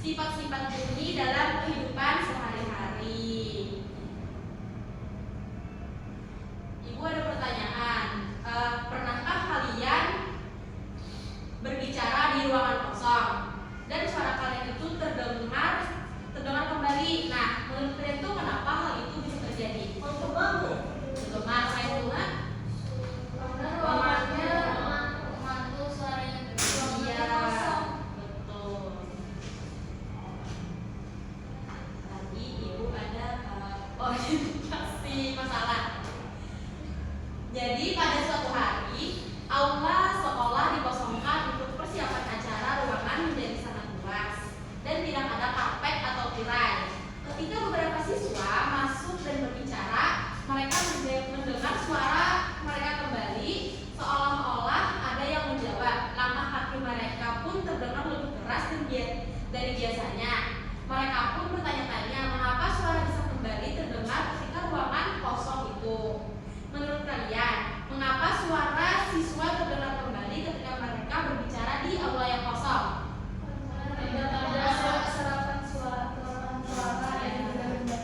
sifat-sifat bunyi dalam kehidupan sehari-hari. Ibu ada pertanyaan, pernahkah kalian berbicara di ruangan kosong dan suara kalian itu terdengar kembali? Nah, menurut kalian itu kenapa hal itu bisa terjadi? Menggema, saya bunga. Ruangannya mantu suaranya Iya, betul. Tadi ibu ada orientasi masalah. Jadi pada suatu hari aula sekolah dikosongkan untuk persiapan acara. Ruangan menjadi sangat luas dan tidak ada karpet atau tirai. Ketika beberapa siswa masuk dan berbicara, mereka mendengar suara mereka kembali, seolah-olah ada yang menjawab. Langkah kaki mereka pun terdengar lebih keras dari biasanya. Mereka pun bertanya-tanya mengapa suara bisa kembali terdengar ketika ruangan kosong itu. Menurut kalian, mengapa suara siswa terdengar kembali ketika mereka berbicara di aula yang kosong? ada serapan suara yang berbeda.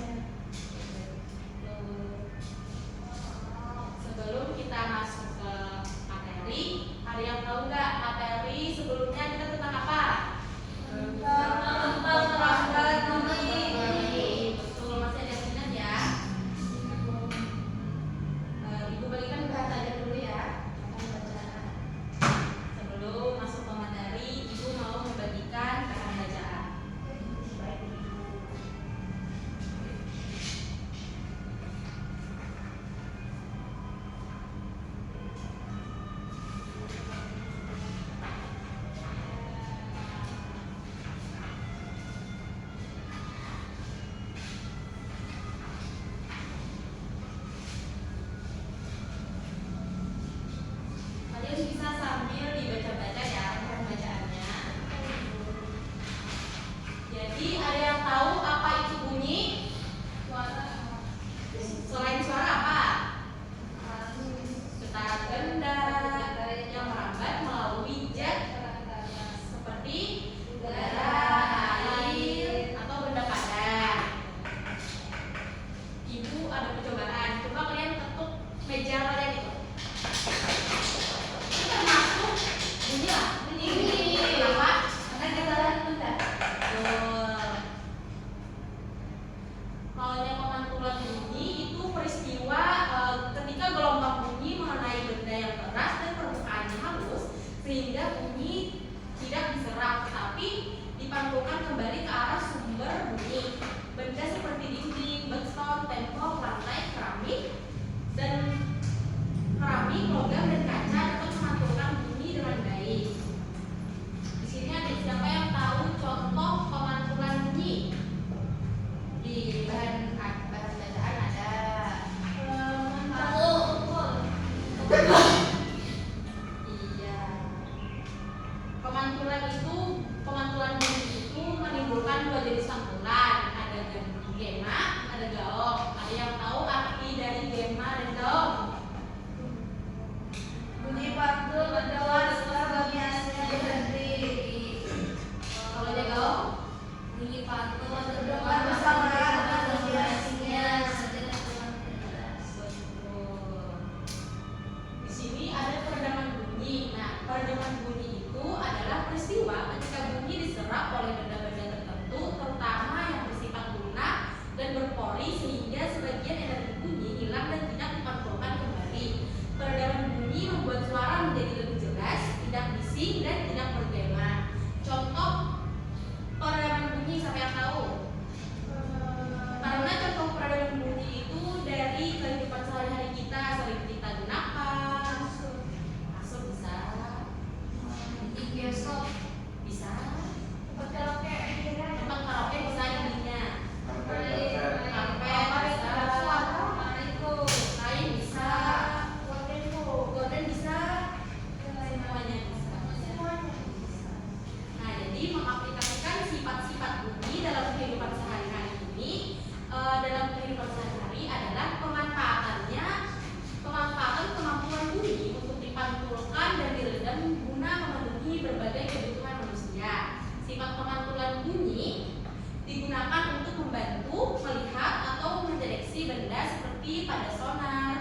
Sebelum kita masuk ke materi, ada yang tahu nggak materi sebelumnya kita tentang apa? Betul, masih ada yang ingat ya? Ibu balikan ke aja dulu ya. Sebelum masuk ke materi, ibu mau membagikan bahan bacaan. Kalian bisa sambil dibaca-baca ya bahan bacaannya. Jadi ada yang tahu apa itu bunyi? Selain suara apa? Getaran benda yang merambat melalui jet seperti udara, air, atau benda padat. Ibu ada percobaan. Coba kalian ketuk meja kalian itu. Itu termasuk bunyi lah. Bunyi. Kenapa? Karena getaran benda. Betul. Kalau yang pemantulan bunyi itu peristiwa ketika gelombang bunyi mengenai benda yang keras dan permukaannya halus sehingga bunyi tidak diserap tetapi dipantulkan kembali ke arah sumber bunyi. Benda seperti dinding, beton, tembok, lantai, keramik, logam dan kaca dapat memantulkan bunyi dengan baik. Di sini ada siapa yang tahu contoh pemantulan bunyi? Di bahan bacaan ada iya. Pemantulan bunyi itu menimbulkan dua jenis pantulan, ada gema, ada gaok. Ada yang tahu arti dari gema dan gaok? Bunyi pantul mendengar setelah biasanya berhenti. Kalau ada gaok? Bunyi pantul terdengar bersamaan dengan biasanya sejenak dengan jelas. Betul. Di sini ada peredaman bunyi. Nah, peredaman bunyi itu adalah peristiwa ketika bunyi diserap oleh benda-benda tertentu, terutama yang bersifat lunak dan pada sonar,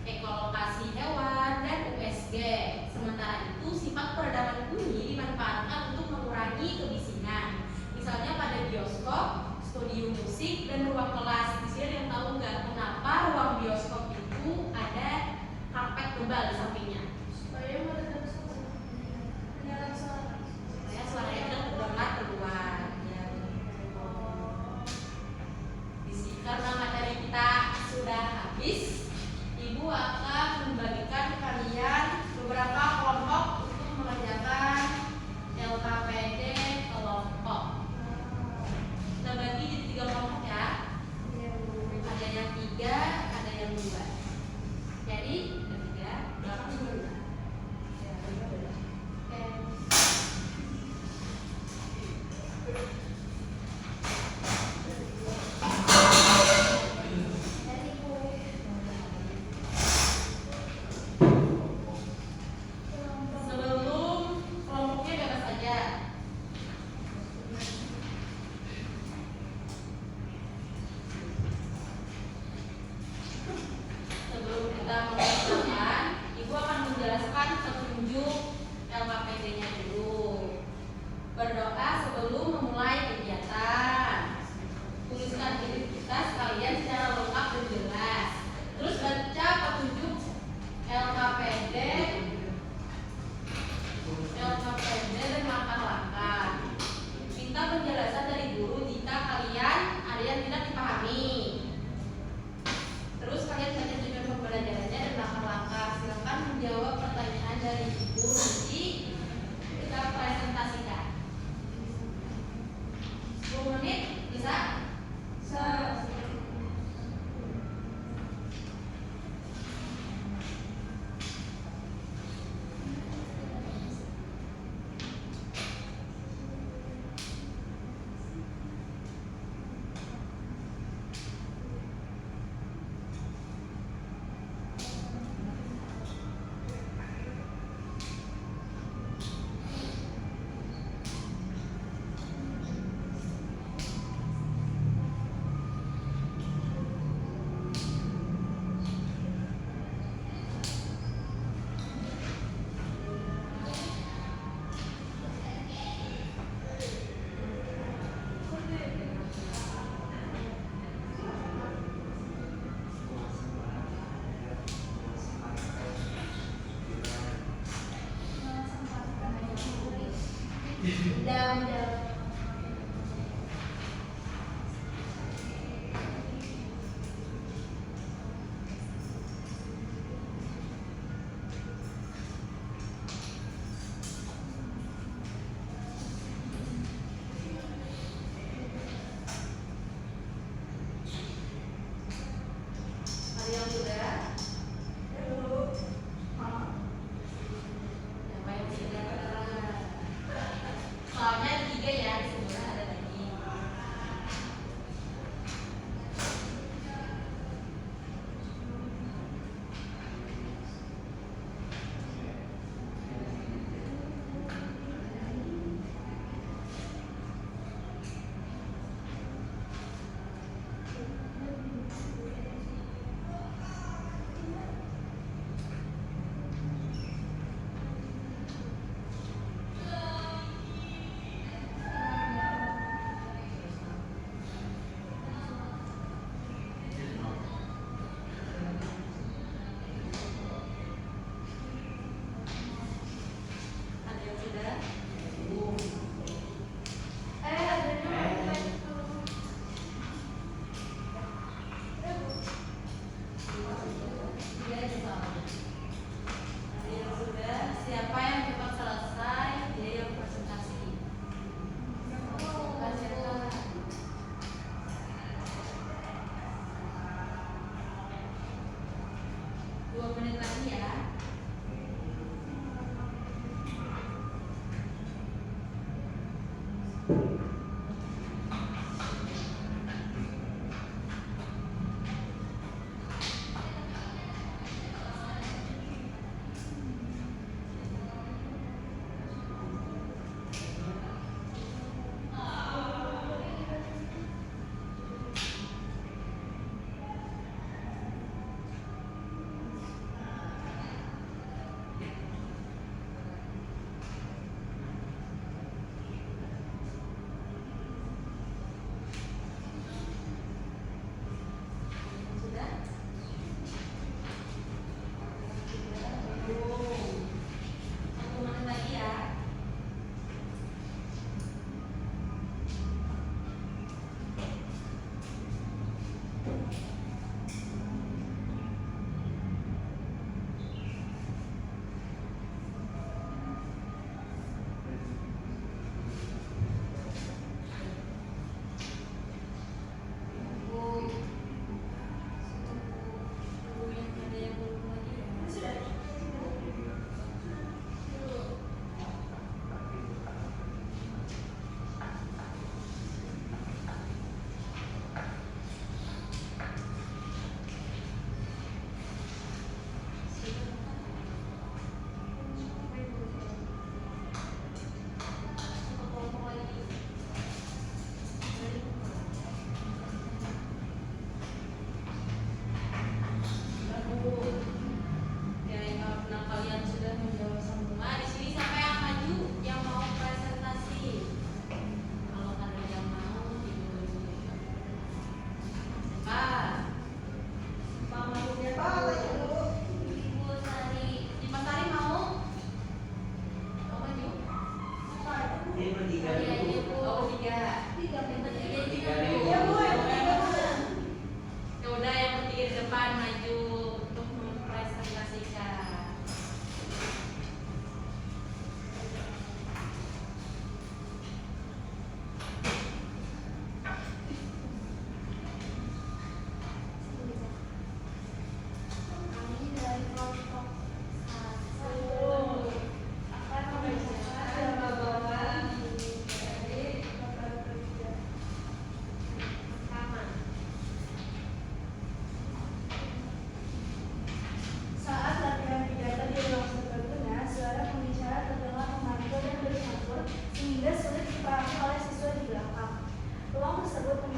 ekolokasi hewan, dan USG. Sementara itu, sifat peredaman bunyi dimanfaatkan untuk mengurangi kebisingan. Misalnya pada bioskop, studio musik, dan ruang kelas. Di sini ada yang tahu nggak kenapa ruang bioskop itu ada karpet tebal di sampingnya? Supaya meredam suara. Menyalakan suara. Supaya suaranya tidak terdengar keluar. Ya. Karena materi kita sudah habis.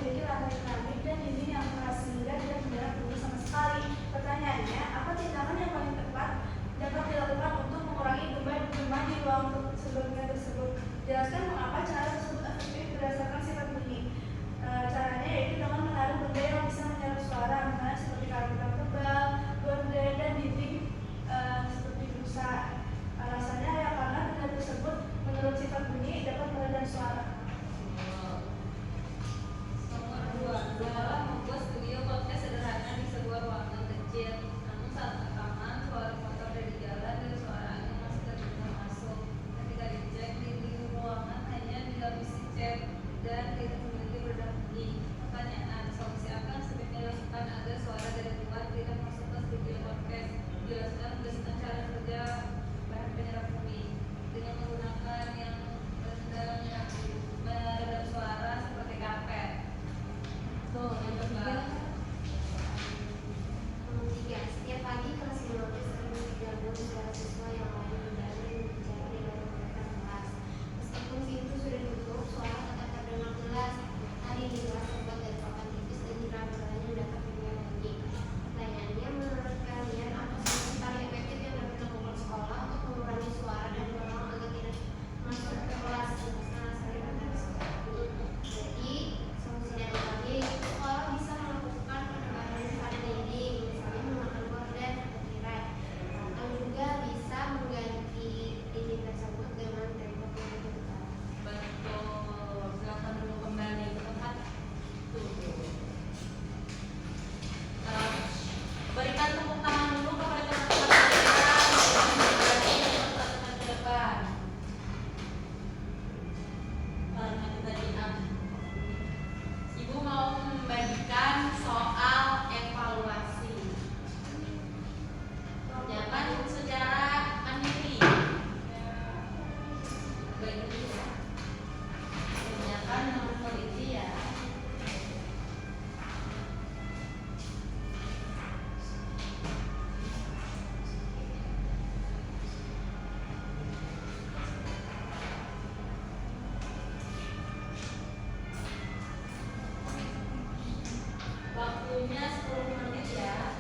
memiliki lantai keramik dan dinding yang keras sehingga tidak menyerap bunyi sama sekali. Pertanyaannya, apa tindakan yang paling tepat dapat dilakukan untuk mengurangi gema di ruang sebelumnya tersebut? Jelaskan mengapa cara tersebut efektif berdasarkan sifat bunyi. Caranya yaitu dengan menaruh benda yang bisa menyerap suara, misalnya seperti karpet yang tebal, gorden, dan dinding seperti busa. Alasannya ya karena benda tersebut menurut sifat bunyi dapat meredam suara. Nomor 2. Sekolah membuat studio podcast sederhana di sebuah ruangan kecil. Namun saat rekaman, suara motor dari jalan dan suara angin masih terdengar masuk. Ketika dicek, dinding ruangan hanya dilapisi cat dan tidak memiliki peredam bunyi. Pertanyaan, solusi apa yang sebaiknya dilakukan agar suara dari luar tidak masuk ke studio podcast? Jelaskan cara kerja bahan penyerap bunyi dengan menggunakan yang meredam suara seperti karpet. Tuh, yang ketiga. Nomor 3. Setiap pagi kelas biologi sering diganggu suara siswa yang lain mendaring berbicara di luar pembatas kelas. Meskipun pintu sudah ditutup, suara tetap terdengar jelas. Tadi di kelas terbuat dari papan tipis dan jendela mendapat dunia bunyi. Pertanyaannya, menurut kalian apa solusi paling efektif yang dapat dilakukan sekolah untuk mengurangi suara dan mendorong agar tidak masuk ke kelas? Jadi, solusi dari kami yaitu sekolah bisa melakukan perubahan pada dinding, misalnya menggunakan gorden atau tirai, atau juga bisa mengganti dinding tersebut dengan tembok yang lebih tebal. Betul. Silakan dulu kembali ke tempat. Tuh. Berikan tepuk tangan dulu kepada teman-teman kita yang berada di depan. Tadi Ibu mau membagikan soal evaluasi. Jangan secara mandiri. Bagi ya. Jangan meneliti ya. Waktunya 10 menit ya.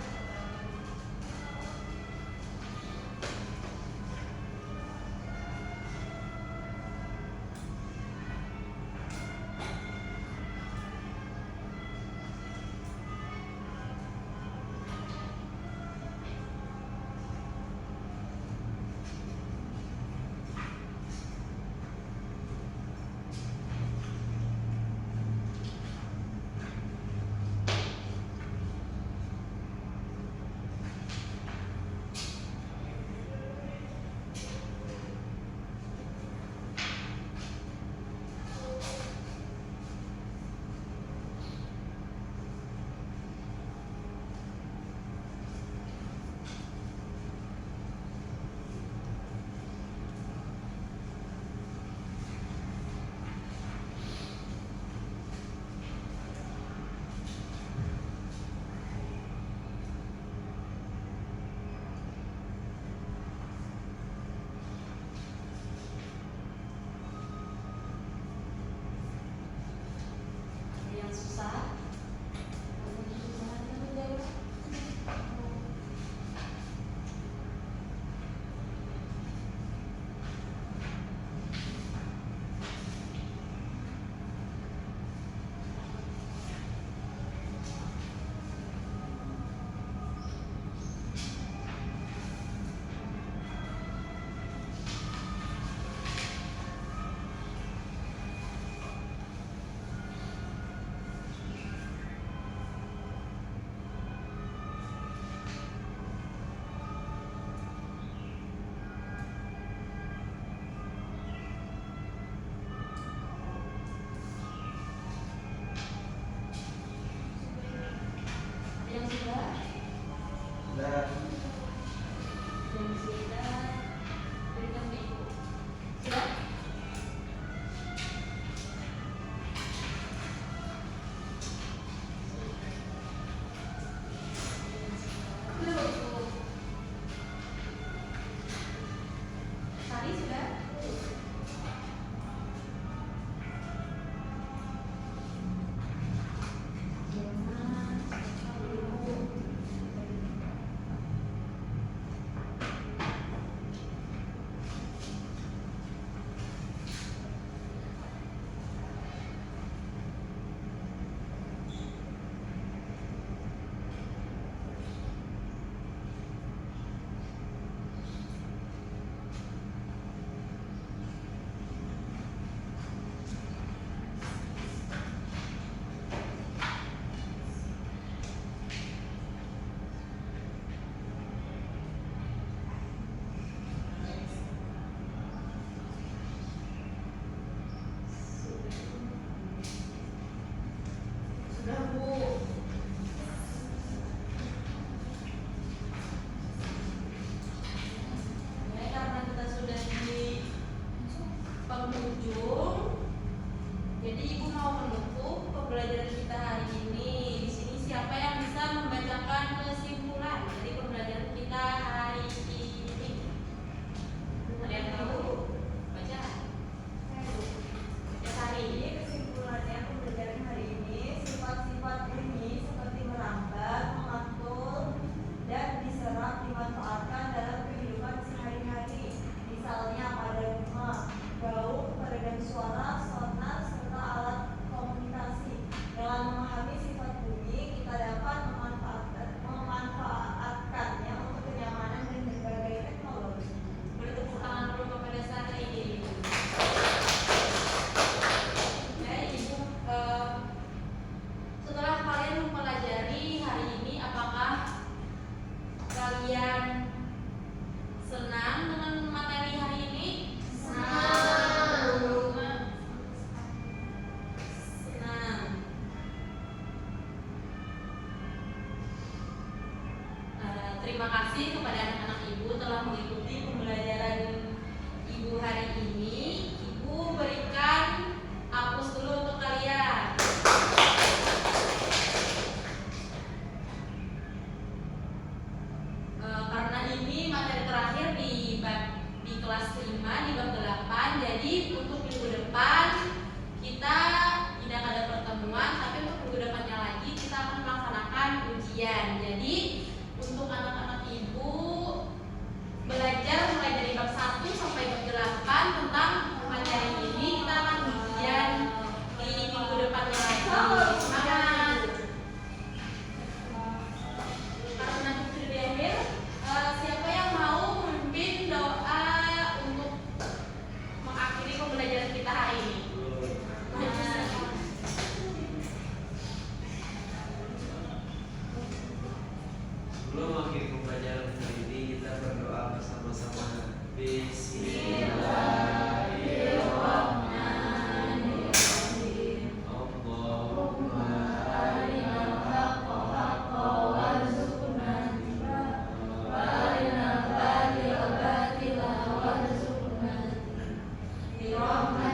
berterima kasih kepada anak-anak ibu telah mengikuti pembelajaran ibu hari ini. Ibu berikan aplaus dulu untuk kalian. Karena ini materi terakhir di kelas 5 di bab 8, jadi untuk minggu depan kita tidak ada pertemuan, tapi untuk minggu depannya lagi kita akan melaksanakan ujian. Jadi untuk anak-anak ibu belajar mulai dari bab 1 sampai bab 8 tentang materi ini. Kita akan ujian di minggu depannya lagi. Semangat! Karena sudah di akhir, siapa yang mau memimpin doa untuk mengakhiri pembelajaran kita hari ini? Sebelum akhir pembelajaran hari ini kita berdoa bersama-sama. Bismillahirrahmanirrahim. Allahumma arinal haqqa haqqa warzuqna ittiba'ah wa arinal batila batila warzuqna ijtinaba.